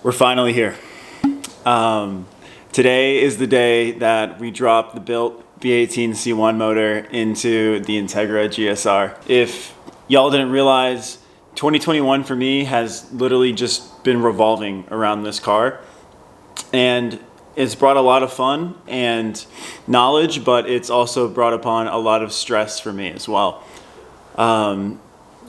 We're finally here. Today is the day that we dropped the Built B18C1 motor into the Integra GSR. If y'all didn't realize, 2021 for me has literally just been revolving around this car. And it's brought a lot of fun and knowledge, but it's also brought upon a lot of stress for me as well.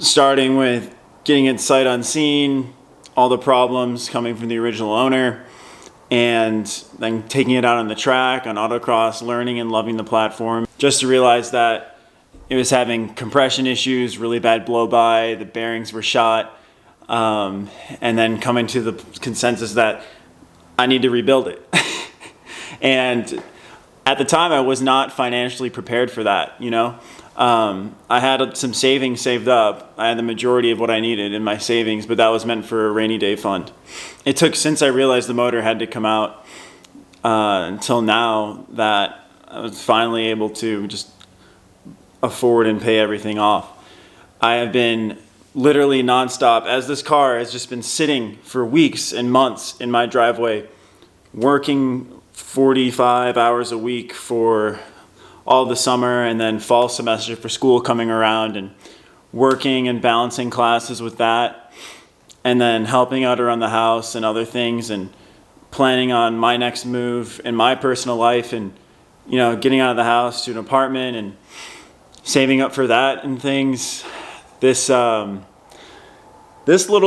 Starting with getting it sight unseen, all the problems coming from the original owner, and then taking it out on the track, on autocross, learning and loving the platform, just to realize that it was having compression issues, really bad blow-by, the bearings were shot, and then coming to the consensus that I need to rebuild it. And at the time, I was not financially prepared for that, you know? I had some savings saved up. I had the majority of what I needed in my savings, but that was meant for a rainy day fund. It took, since I realized the motor had to come out, until now that I was finally able to just afford and pay everything off. I have been literally nonstop, as this car has just been sitting for weeks and months in my driveway, working 45 hours a week for all the summer, and then fall semester for school coming around, and working and balancing classes with that, and then helping out around the house and other things, and planning on my next move in my personal life, and you know, getting out of the house to an apartment and saving up for that and things. This little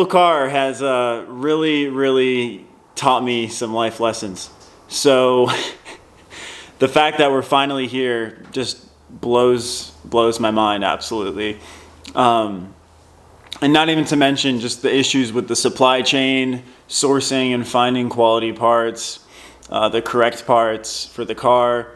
car has really taught me some life lessons. So the fact that we're finally here just blows my mind, absolutely. And not even to mention just the issues with the supply chain, sourcing and finding quality parts, the correct parts for the car,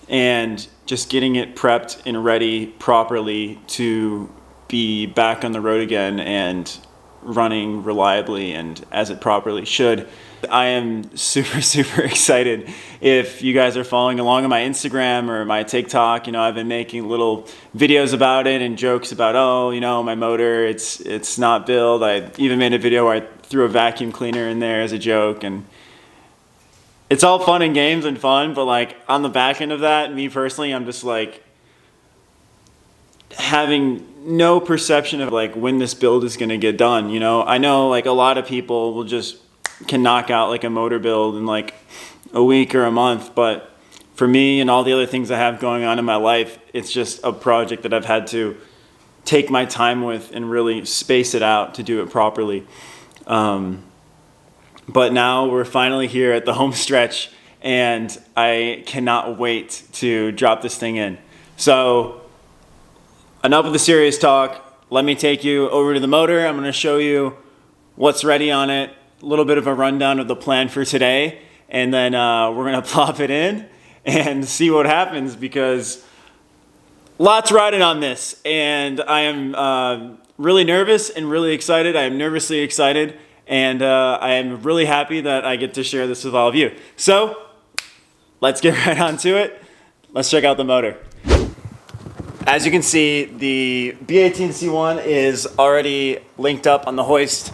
and just getting it prepped and ready properly to be back on the road again and running reliably and as it properly should. I am super excited. If you guys are following along on my Instagram or my TikTok, you know, I've been making little videos about it and jokes about, oh, you know, my motor, it's not built. I even made a video where I threw a vacuum cleaner in there as a joke, and it's all fun and games and fun, but like on the back end of that, me personally, I'm just like having no perception of like when this build is going to get done. You know, I know like a lot of people will just can knock out like a motor build in like a week or a month, but for me and all the other things I have going on in my life, it's just a project that I've had to take my time with and really space it out to do it properly. But now we're finally here at the home stretch, and I cannot wait to drop this thing in. So enough of the serious talk. Let me take you over to the motor. I'm going to show you what's ready on it, a little bit of a rundown of the plan for today, and then we're going to plop it in and see what happens, because lots riding on this, and I am really nervous and really excited. I am nervously excited, and I am really happy that I get to share this with all of you. So let's get right on to it. Let's check out the motor. As you can see, the B18C1 is already linked up on the hoist.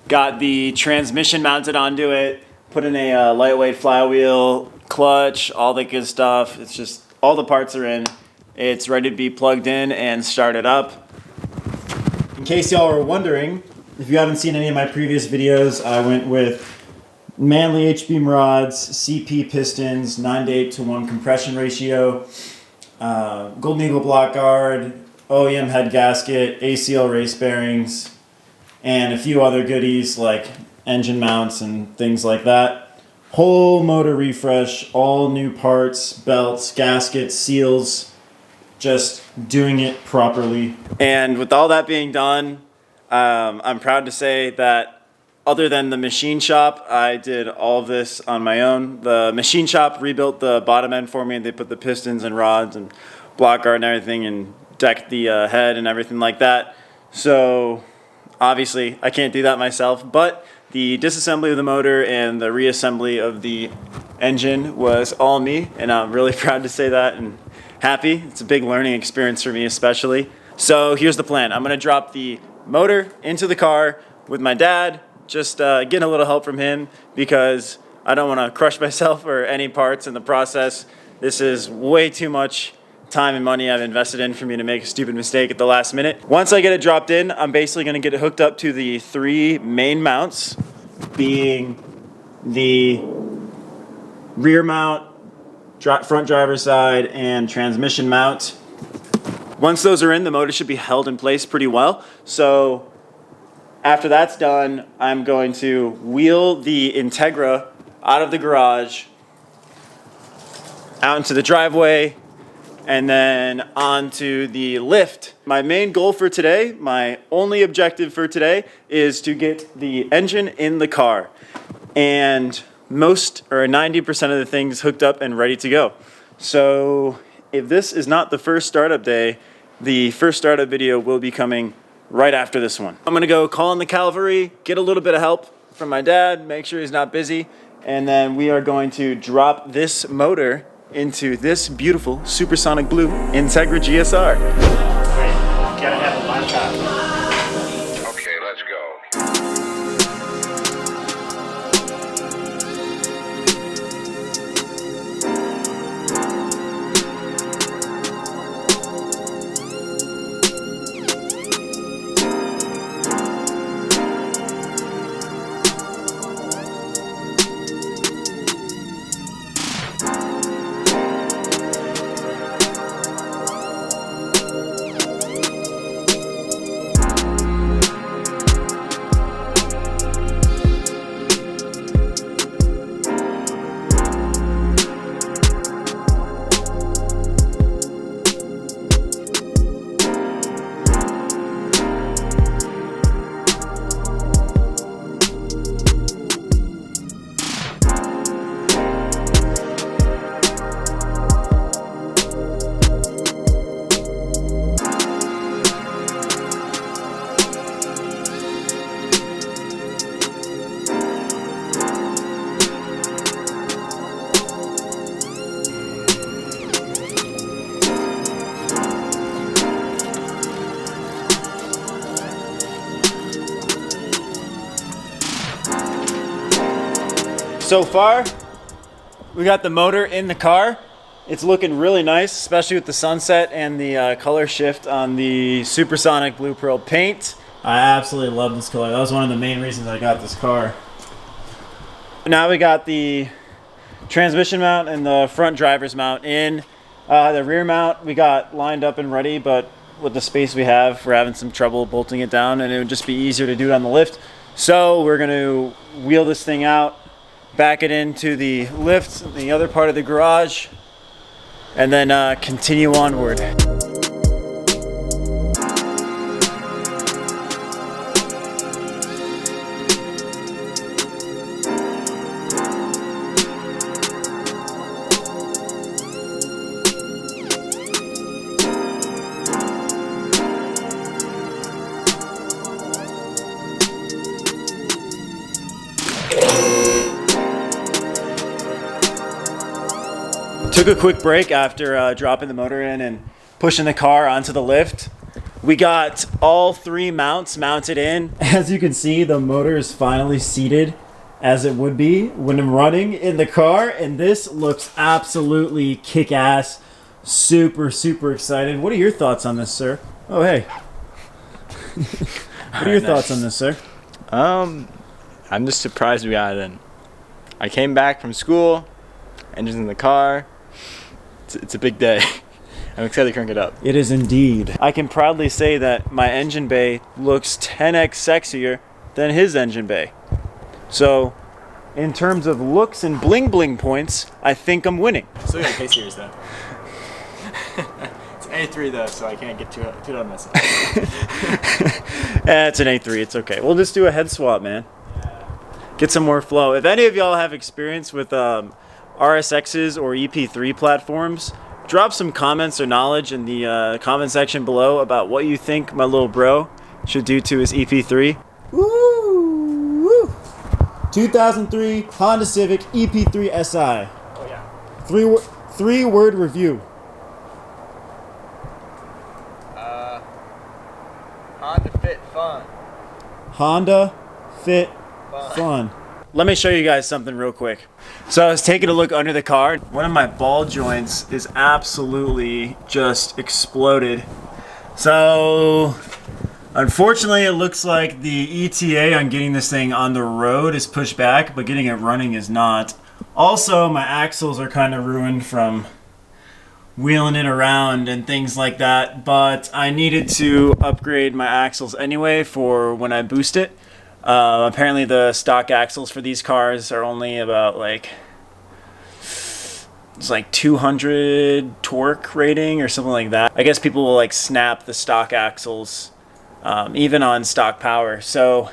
Got the transmission mounted onto it, put in a lightweight flywheel, clutch, all the good stuff. It's just, all the parts are in. It's ready to be plugged in and started up. In case y'all are wondering, if you haven't seen any of my previous videos, I went with Manley H-beam rods, CP pistons, 9:8:1 compression ratio, Golden Eagle block guard, OEM head gasket, ACL race bearings, and a few other goodies like engine mounts and things like that. Whole motor refresh, all new parts, belts, gaskets, seals, just doing it properly. And with all that being done, I'm proud to say that other than the machine shop, I did all of this on my own. The machine shop rebuilt the bottom end for me, and they put the pistons and rods and block guard and everything, and decked the head and everything like that. So obviously I can't do that myself, but the disassembly of the motor and the reassembly of the engine was all me, and I'm really proud to say that and happy. It's a big learning experience for me especially. So here's the plan. I'm going to drop the motor into the car with my dad, just getting a little help from him because I don't want to crush myself or any parts in the process. This is way too much time and money I've invested in for me to make a stupid mistake at the last minute. Once I get it dropped in, I'm basically going to get it hooked up to the 3 main mounts, being the rear mount, front driver's side, and transmission mount. Once those are in, the motor should be held in place pretty well. So after that's done, I'm going to wheel the Integra out of the garage, out into the driveway, and then onto the lift. My main goal for today, my only objective for today, is to get the engine in the car and most or 90% of the things hooked up and ready to go. So if this is not the first startup day, the first startup video will be coming right after this one. I'm gonna go call in the cavalry, get a little bit of help from my dad, make sure he's not busy, and then we are going to drop this motor into this beautiful supersonic blue Integra GSR. Wait, gotta have a laptop. Okay, let's go. So far, we got the motor in the car. It's looking really nice, especially with the sunset and the color shift on the supersonic blue pearl paint. I absolutely love this color. That was one of the main reasons I got this car. Now we got the transmission mount and the front driver's mount in. The rear mount we got lined up and ready, but with the space we have, we're having some trouble bolting it down, and it would just be easier to do it on the lift. So we're going to wheel this thing out, back it into the lift, the other part of the garage, and then continue onward. Took a quick break after dropping the motor in and pushing the car onto the lift. We got all 3 mounts mounted in. As you can see, the motor is finally seated as it would be when I'm running in the car, and this looks absolutely kick-ass. Super, super excited. What are your thoughts on this, sir? Oh, hey. What are your thoughts on this, sir? I'm just surprised we got it in. I came back from school, engine's in the car. It's a big day. I'm excited to crank it up. It is indeed. I can proudly say that my engine bay looks 10x sexier than his engine bay. So, in terms of looks and bling bling points, I think I'm winning. Still got a K-Series though. It's an A3 though, so I can't get too on this. It's an A3, it's okay. We'll just do a head swap, man. Get some more flow. If any of y'all have experience with RSXs or EP3 platforms, drop some comments or knowledge in the comment section below about what you think my little bro should do to his EP3. Woo! 2003 Honda Civic EP3 SI. Oh yeah. Three-word review. Honda Fit Fun. Honda Fit Fun. Let me show you guys something real quick. So I was taking a look under the car. One of my ball joints is absolutely just exploded. So unfortunately, it looks like the ETA on getting this thing on the road is pushed back, but getting it running is not. Also, my axles are kind of ruined from wheeling it around and things like that, but I needed to upgrade my axles anyway for when I boost it. Apparently the stock axles for these cars are only about like, it's like 200 torque rating or something like that. I guess people will like snap the stock axles even on stock power. So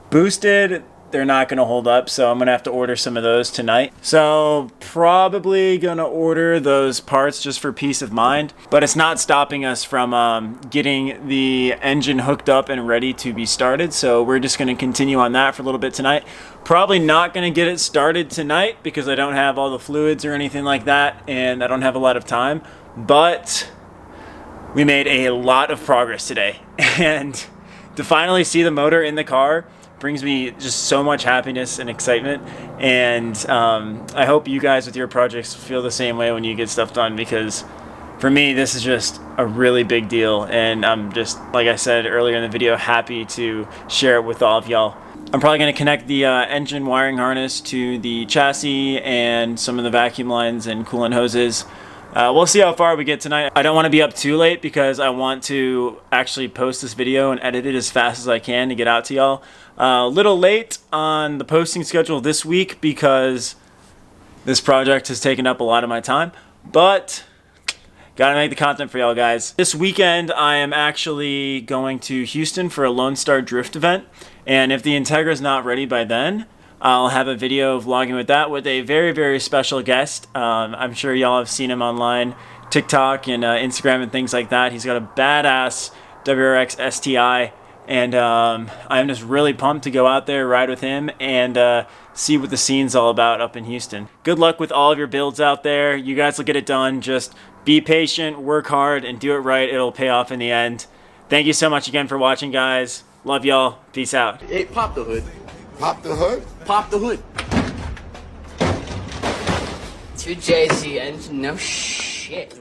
boosted, they're not going to hold up, so I'm going to have to order some of those tonight. So probably going to order those parts just for peace of mind, but it's not stopping us from getting the engine hooked up and ready to be started. So we're just going to continue on that for a little bit tonight. Probably not going to get it started tonight because I don't have all the fluids or anything like that, and I don't have a lot of time, but we made a lot of progress today. And to finally see the motor in the car brings me just so much happiness and excitement, and I hope you guys with your projects feel the same way when you get stuff done, because for me this is just a really big deal, and I'm just, like I said earlier in the video, happy to share it with all of y'all. I'm probably going to connect the engine wiring harness to the chassis and some of the vacuum lines and coolant hoses. We'll see how far we get tonight. I don't want to be up too late because I want to actually post this video and edit it as fast as I can to get out to y'all. A little late on the posting schedule this week because this project has taken up a lot of my time, but gotta make the content for y'all guys. This weekend I am actually going to Houston for a Lone Star Drift event, and if the Integra is not ready by then, I'll have a video vlogging with that with a very, very special guest. I'm sure y'all have seen him online, TikTok and Instagram and things like that. He's got a badass WRX STI, and I'm just really pumped to go out there, ride with him, and see what the scene's all about up in Houston. Good luck with all of your builds out there. You guys will get it done. Just be patient, work hard, and do it right. It'll pay off in the end. Thank you so much again for watching, guys. Love y'all. Peace out. Hey, pop the hood. Pop the hood? Pop the hood. 2JZ engine, no shit.